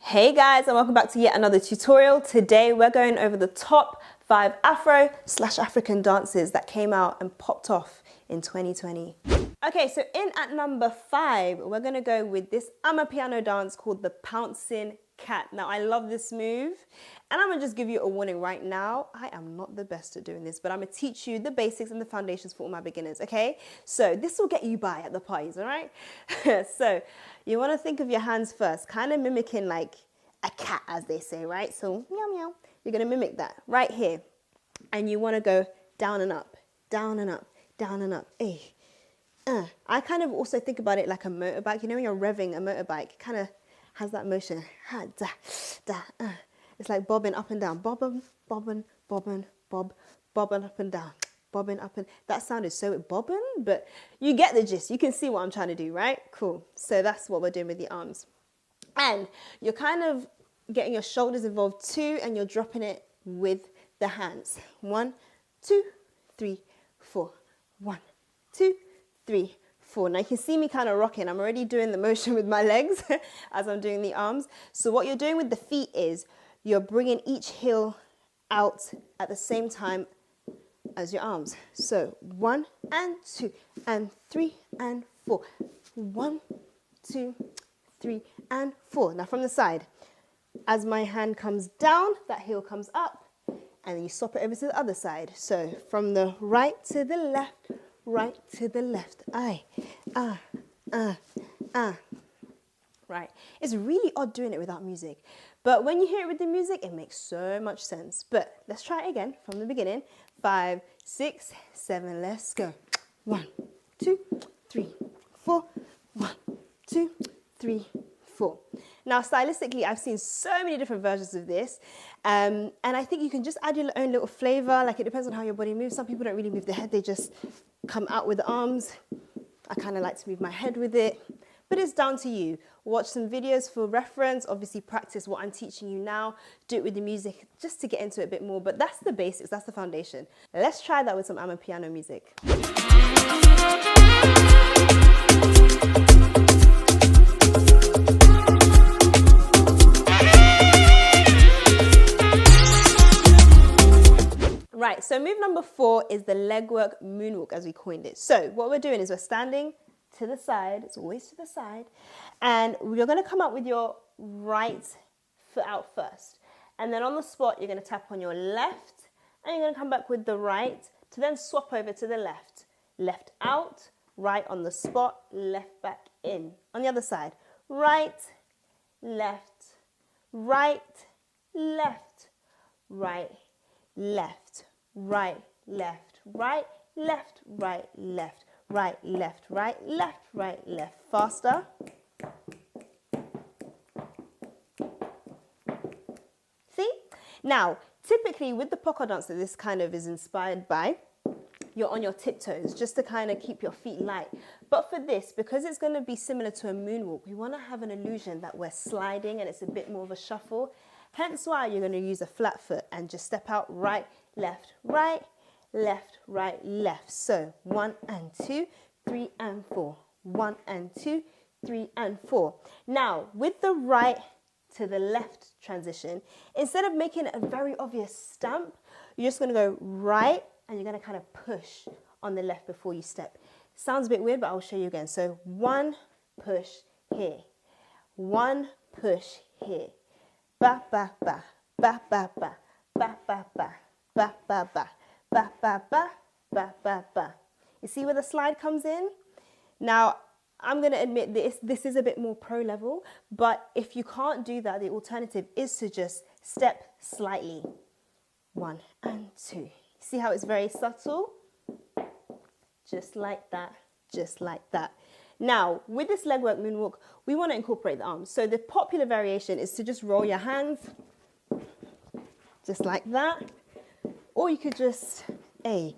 Hey guys, and welcome back to yet another tutorial. Today we're going over the top 5 Afro/African dances that came out and popped off in 2020. Okay, so in at number 5, we're gonna go with this Amapiano dance called the Pouncing Cat. Now I love this move, and I'm gonna just give you a warning right now. I am not the best at doing this, but I'm gonna teach you the basics and the foundations for all my beginners, okay? So this will get you by at the parties, all right? So you wanna think of your hands first, kind of mimicking like a cat, as they say, right? So meow meow, you're gonna mimic that right here. And you wanna go down and up, down and up, down and up, I kind of also think about it like a motorbike. You know when you're revving a motorbike, it kind of has that motion. It's like bobbing up and down. Bobbing, bobbing, bobbing, bob, bobbing up and down. Bobbing up and... That sounded so bobbing, but you get the gist. You can see what I'm trying to do, right? Cool. So that's what we're doing with the arms. And you're kind of getting your shoulders involved too, and you're dropping it with the hands. 1, 2, 3, 4. 1, 2, 3, 4. Now you can see me kind of rocking. I'm already doing the motion with my legs as I'm doing the arms. So what you're doing with the feet is you're bringing each heel out at the same time as your arms. So 1 and 2 and 3 and 4. 1, 2, 3 and 4. Now from the side, as my hand comes down, that heel comes up, and then you swap it over to the other side. So from the right to the left, right to the left. Right. It's really odd doing it without music, but when you hear it with the music, it makes so much sense. But let's try it again from the beginning. 5, 6, 7, let's go. 1, 2, 3, 4. 1, 2, 3, 4. Now, stylistically, I've seen so many different versions of this, and I think you can just add your own little flavor. Like, it depends on how your body moves. Some people don't really move their head, they just come out with the arms. I kind of like to move my head with it, but it's down to you. Watch some videos for reference, obviously practice what I'm teaching you now, do it with the music just to get into it a bit more, but that's the basics, that's the foundation. Let's try that with some Amapiano music. Right, so move number 4 is the legwork moonwalk, as we coined it. So what we're doing is we're standing to the side, it's always to the side, and you're gonna come up with your right foot out first. And then on the spot, you're gonna tap on your left, and you're gonna come back with the right to then swap over to the left. Left out, right on the spot, left back in. On the other side, right, left, right, left, right, left, right, left, right, left, right, left, right, left, right, left, right, left. Faster. See? Now, typically with the polka dance that this kind of is inspired by, you're on your tiptoes just to kind of keep your feet light. But for this, because it's going to be similar to a moonwalk, we want to have an illusion that we're sliding and it's a bit more of a shuffle. Hence why you're going to use a flat foot and just step out right, left, right, left, right, left. So 1 and 2, 3 and 4. 1 and 2, 3 and 4. Now, with the right to the left transition, instead of making it a very obvious stamp, you're just going to go right and you're going to kind of push on the left before you step. Sounds a bit weird, but I'll show you again. So 1 push here, 1 push here. Ba ba ba ba ba ba ba ba ba ba ba ba ba ba ba ba ba ba. You see where the slide comes in? Now, I'm going to admit this is a bit more pro level, but if you can't do that, the alternative is to just step slightly. 1 and 2. See how it's very subtle? Just like that, just like that. Now, with this legwork moonwalk, we want to incorporate the arms. So the popular variation is to just roll your hands, just like that. Or you could just A.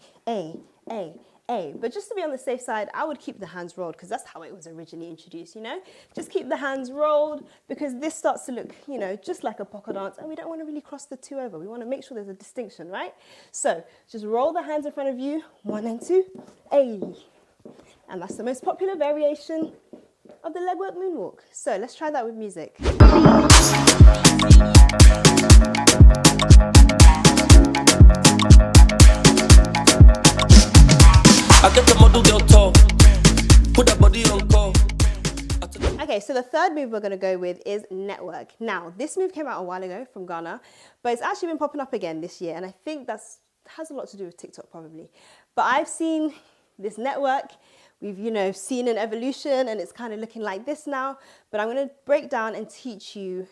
But just to be on the safe side, I would keep the hands rolled because that's how it was originally introduced, you know? Just keep the hands rolled because this starts to look, you know, just like a polka dance, and we don't want to really cross the 2 over. We want to make sure there's a distinction, right? So just roll the hands in front of you, 1 and 2, A. And that's the most popular variation of the legwork moonwalk. So let's try that with music. I get the model girl tall. Put that body on call. Okay, so the third move we're going to go with is network. Now, this move came out a while ago from Ghana, but it's actually been popping up again this year, and I think that's has a lot to do with TikTok probably. But I've seen this network. We've, seen an evolution, and it's kind of looking like this now. But I'm going to break down and teach you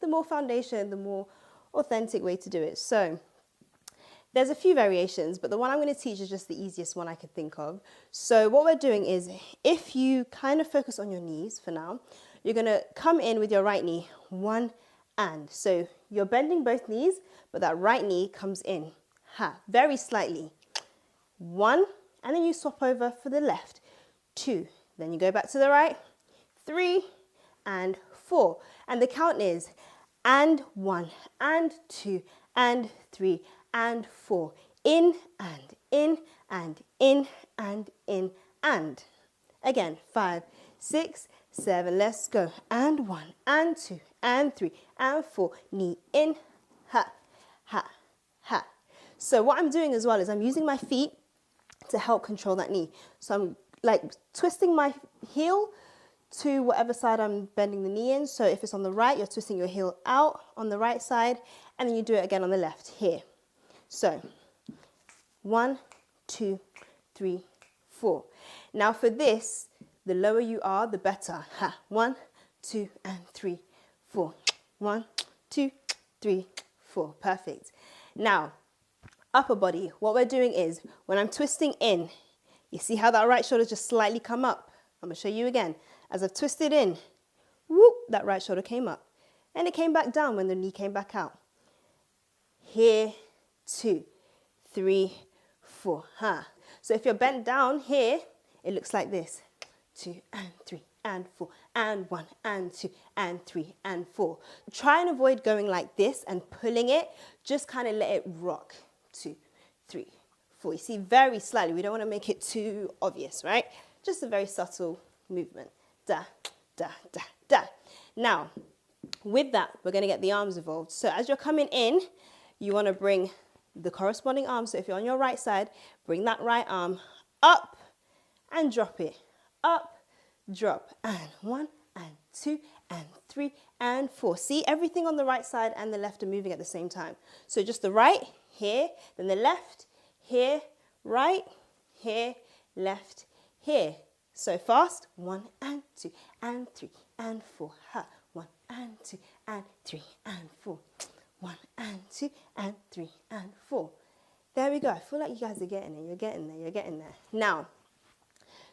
the more foundation, the more authentic way to do it. So there's a few variations, but the one I'm going to teach is just the easiest one I could think of. So what we're doing is, if you kind of focus on your knees for now, you're going to come in with your right knee, one and. So you're bending both knees, but that right knee comes in, very slightly. One, and then you swap over for the left. Two, then you go back to the right. Three, and four. And the count is, and one, and two, and three, and four. In, and in, and in, and in, and. Again, 5, 6, 7, let's go. And 1, and 2, and 3, and 4. Knee in, ha, ha, ha. So what I'm doing as well is I'm using my feet to help control that knee. So I'm like twisting my heel to whatever side I'm bending the knee in. So if it's on the right, you're twisting your heel out on the right side, and then you do it again on the left here. So 1, 2, 3, 4. Now for this, the lower you are, the better. 1, 2, and 3, 4. 1, 2, 3, 4. Perfect. Now, upper body, what we're doing is, when I'm twisting in, you see how that right shoulder just slightly come up? I'm going to show you again. As I've twisted in, whoop, that right shoulder came up. And it came back down when the knee came back out. Here, 2, 3, 4. So if you're bent down here, it looks like this. 2, and 3, and 4, and 1, and 2, and 3, and 4. Try and avoid going like this and pulling it. Just kind of let it rock. 2, 3, 4. You see, very slightly. We don't want to make it too obvious, right? Just a very subtle movement. Da, da, da, da. Now, with that, we're going to get the arms involved. So as you're coming in, you want to bring the corresponding arm. So if you're on your right side, bring that right arm up and drop it. Up, drop, and 1, and 2, and 3, and 4. See, everything on the right side and the left are moving at the same time. So just the right, here, then the left, here, right, here, left, here. So fast, 1, and 2, and 3, and 4. 1, and 2, and 3, and 4. 1, and 2, and 3, and 4. There we go. I feel like you guys are getting it. You're getting there. You're getting there. Now,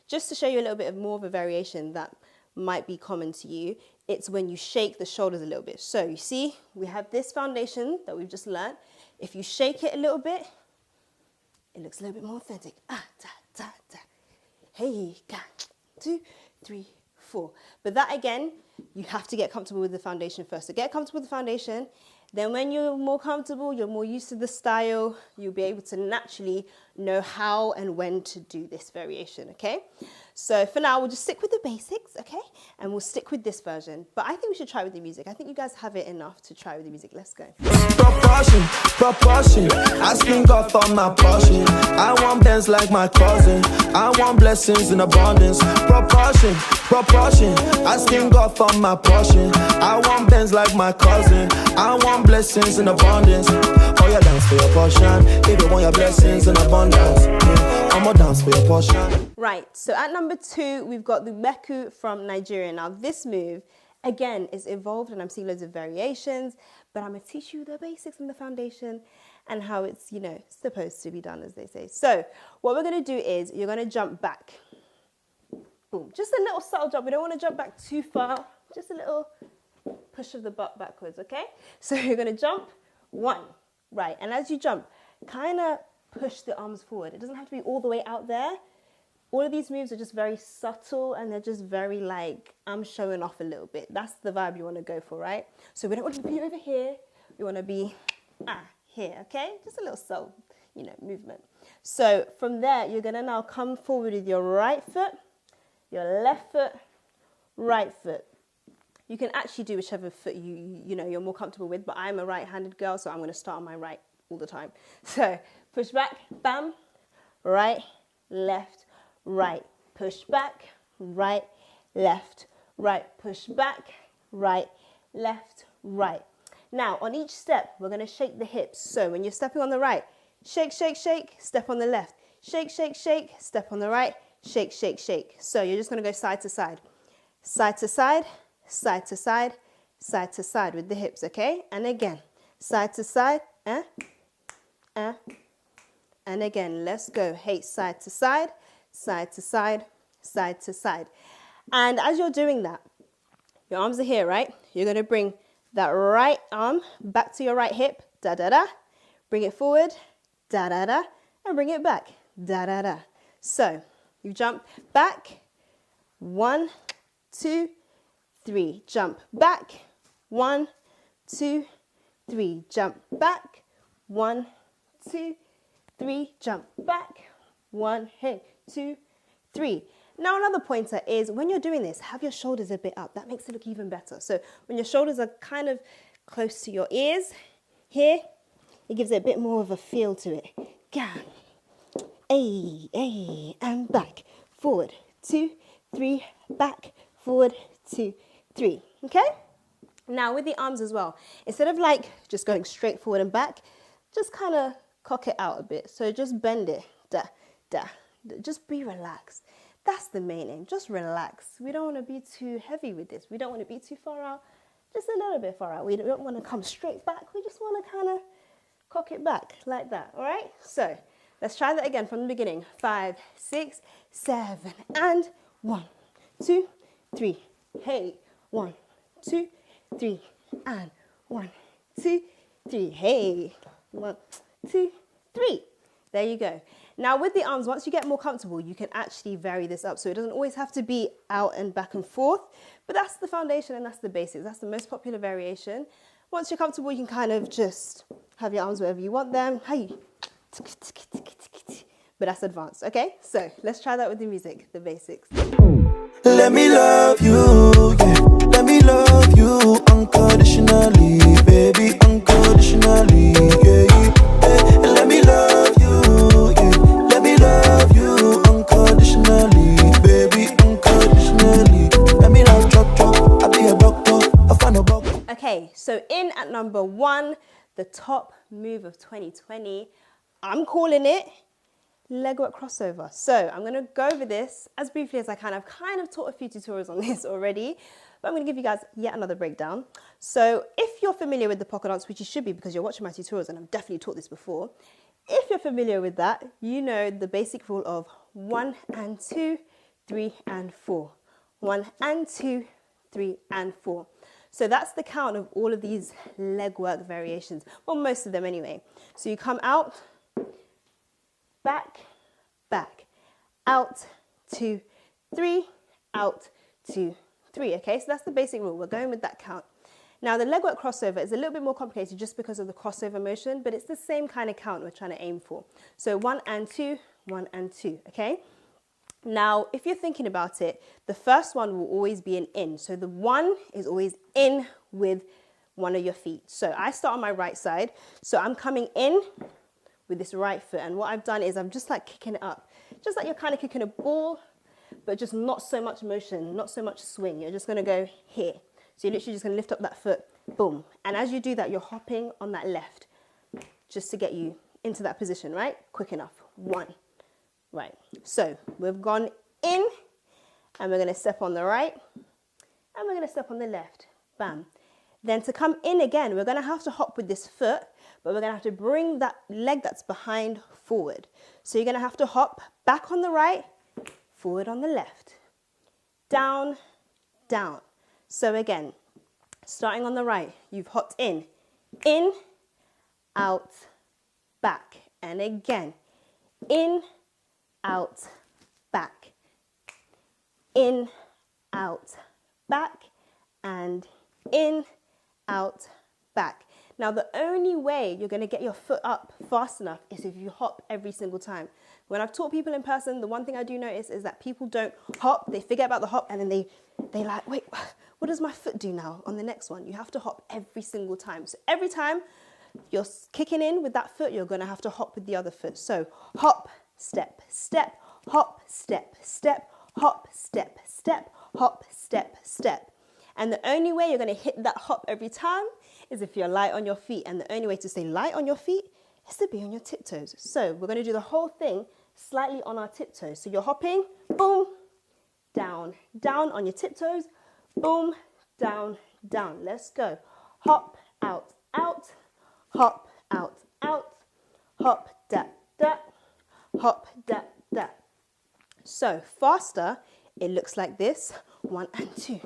just to show you a little bit more of a variation that might be common to you, it's when you shake the shoulders a little bit. So you see, we have this foundation that we've just learned. If you shake it a little bit, it looks a little bit more authentic. Da, da, da. Hey, 2, 3, 4. But that again, you have to get comfortable with the foundation first. So get comfortable with the foundation. Then when you're more comfortable, you're more used to the style, you'll be able to naturally know how and when to do this variation, okay? So for now, we'll just stick with the basics, okay? And we'll stick with this version. But I think we should try with the music. I think you guys have it enough to try with the music. Let's go. Proportion, proportion. Asking God for my portion. I want bands like my cousin. I want blessings in abundance. Proportion, proportion. Asking God for my portion. I want bands like my cousin. I want blessings in abundance. Oh, yeah, dance for your portion. If you want your blessings in abundance, yeah, I'm gonna dance for your portion. Right, so at number 2, we've got the Meku from Nigeria. Now this move, again, is evolved and I'm seeing loads of variations, but I'm gonna teach you the basics and the foundation and how it's, supposed to be done, as they say. So what we're gonna do is you're gonna jump back. Boom, just a little subtle jump. We don't wanna jump back too far, just a little push of the butt backwards, okay? So you're gonna jump, 1, right, and as you jump, kind of push the arms forward. It doesn't have to be all the way out there. All of these moves are just very subtle and they're just very like, I'm showing off a little bit. That's the vibe you want to go for, right? So we don't want to be over here. We want to be here, okay? Just a little subtle, movement. So from there, you're going to now come forward with your right foot, your left foot, right foot. You can actually do whichever foot you're more comfortable with, but I'm a right-handed girl, so I'm going to start on my right all the time. So push back, bam, right, left, right, push back, right, left, right, push back, right, left, right. Now, on each step, we're going to shake the hips. So when you're stepping on the right, shake, shake, shake, step on the left. Shake, shake, shake, step on the right, shake, shake, shake. So you're just going to go side to side. Side to side, side to side, side to side with the hips, okay? And again, side to side, and again, let's go. Hey, side to side, side to side, side to side. And as you're doing that, your arms are here, right? You're going to bring that right arm back to your right hip, da-da-da. Bring it forward, da-da-da, and bring it back, da-da-da. So you jump back, 1, 2, 3. Jump back, 1, 2, 3. Jump back, 1, 2, 3. Jump back, 1, 2, 3. Now another pointer is when you're doing this, have your shoulders a bit up. That makes it look even better. So when your shoulders are kind of close to your ears, here, it gives it a bit more of a feel to it. Down, and back, forward, 2, 3, back, forward, 2, 3. Okay? Now with the arms as well, instead of like just going straight forward and back, just kind of cock it out a bit. So just bend it, da, da. Just be relaxed. That's the main aim, just relax. We don't want to be too heavy with this. We don't want to be too far out, just a little bit far out. We don't want to come straight back. We just want to kind of cock it back like that, all right? So let's try that again from the beginning. 5, 6, 7, and 1, 2, 3. Hey, 1, 2, 3, and 1, 2, 3. Hey, 1, 2, 3. There you go. Now with the arms, once you get more comfortable, you can actually vary this up. So it doesn't always have to be out and back and forth, but that's the foundation and that's the basics. That's the most popular variation. Once you're comfortable, you can kind of just have your arms wherever you want them. Hey, but that's advanced, okay? So let's try that with the music, the basics. Let me love you, yeah. Let me love you unconditionally, baby, unconditionally, yeah. Hey, let me love you, yeah. Let me love you unconditionally, baby, unconditionally. Let me love drop, drop. I'll be a doctor, I'll find a doctor. Okay, so in at number 1, the top move of 2020, I'm calling it leg work crossover. So I'm going to go over this as briefly as I can. I've kind of taught a few tutorials on this already, but I'm going to give you guys yet another breakdown. So if you're familiar with the polka dance, which you should be because you're watching my tutorials and I've definitely taught this before, if you're familiar with that, you know the basic rule of 1 and 2, 3 and 4. 1 and 2, 3 and 4. So that's the count of all of these leg work variations. Well, most of them anyway. So you come out, back, back, out, 2, 3, out, 2, 3. Okay, so that's the basic rule. We're going with that count. Now the leg work crossover is a little bit more complicated just because of the crossover motion, but it's the same kind of count we're trying to aim for. So 1 and 2, 1 and 2, okay? Now, if you're thinking about it, the first one will always be an in. So the 1 is always in with one of your feet. So I start on my right side. So I'm coming in with this right foot. And what I've done is I'm just like kicking it up. Just like you're kind of kicking a ball, but just not so much motion, not so much swing. You're just going to go here. So you're literally just going to lift up that foot, boom. And as you do that, you're hopping on that left just to get you into that position, right? Quick enough. 1. Right, so we've gone in and we're going to step on the right and we're going to step on the left. Bam. Then to come in again, we're going to have to hop with this foot, but we're going to have to bring that leg that's behind forward. So you're going to have to hop back on the right, forward on the left, down, down. So again, starting on the right, you've hopped in, out, back, and again, in, out, back, in, out, back, and in, out, back. Now the only way you're going to get your foot up fast enough is if you hop every single time. When I've taught people in person, the one thing I do notice is that people don't hop, they forget about the hop, and then they like, wait, what does my foot do now on the next one? You have to hop every single time. So every time you're kicking in with that foot, you're going to have to hop with the other foot. So hop, step, step, hop, step, step, hop, step, step, hop, step, step. And the only way you're going to hit that hop every time is if you're light on your feet. And the only way to stay light on your feet is to be on your tiptoes. So we're going to do the whole thing slightly on our tiptoes. So you're hopping, boom, down, down on your tiptoes, boom, down, down. Let's go. Hop, out, out, hop, out, out, hop, da, da, hop, da, da. So faster, it looks like this. 1 and 2.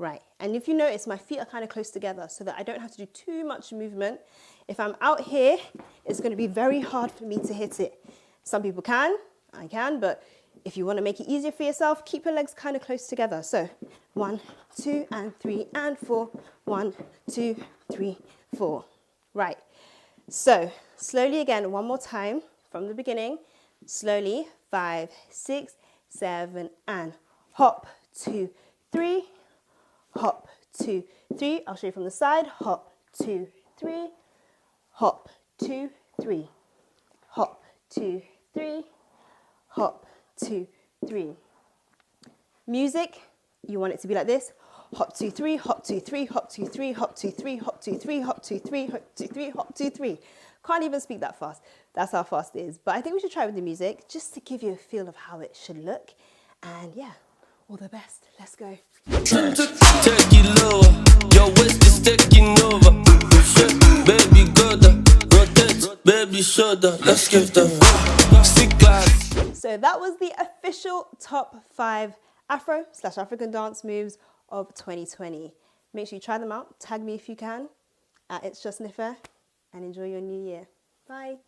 Right, and if you notice, my feet are kind of close together so that I don't have to do too much movement. If I'm out here, it's going to be very hard for me to hit it. Some people can, I can, but if you want to make it easier for yourself, keep your legs kind of close together. So 1, 2, and 3, and 4. 1, 2, 3, 4. Right, so slowly again, one more time from the beginning. Slowly, 5, 6, 7, and hop, 2, 3. Hop, 2, 3. I'll show you from the side. Hop, 2, 3. Hop, 2, 3. Hop, 2, 3. Hop, 2, 3. Music, you want it to be like this. Hop, 2, 3. Hop, 2, 3. Hop, 2, 3. Hop, 2, 3. Hop, 2, 3. Hop, 2, 3. Hop, 2, 3. Hop, 2, 3. Can't even speak that fast. That's how fast it is. But I think we should try with the music just to give you a feel of how it should look. And yeah, all the best. Let's go. Take it lower, your waist is taking over. Baby, go down, rotate, baby, shoulder. Let's give them stick class. So that was the official top 5 Afro/African dance moves of 2020. Make sure you try them out. Tag me if you can at It's Just Nifer, and enjoy your new year. Bye.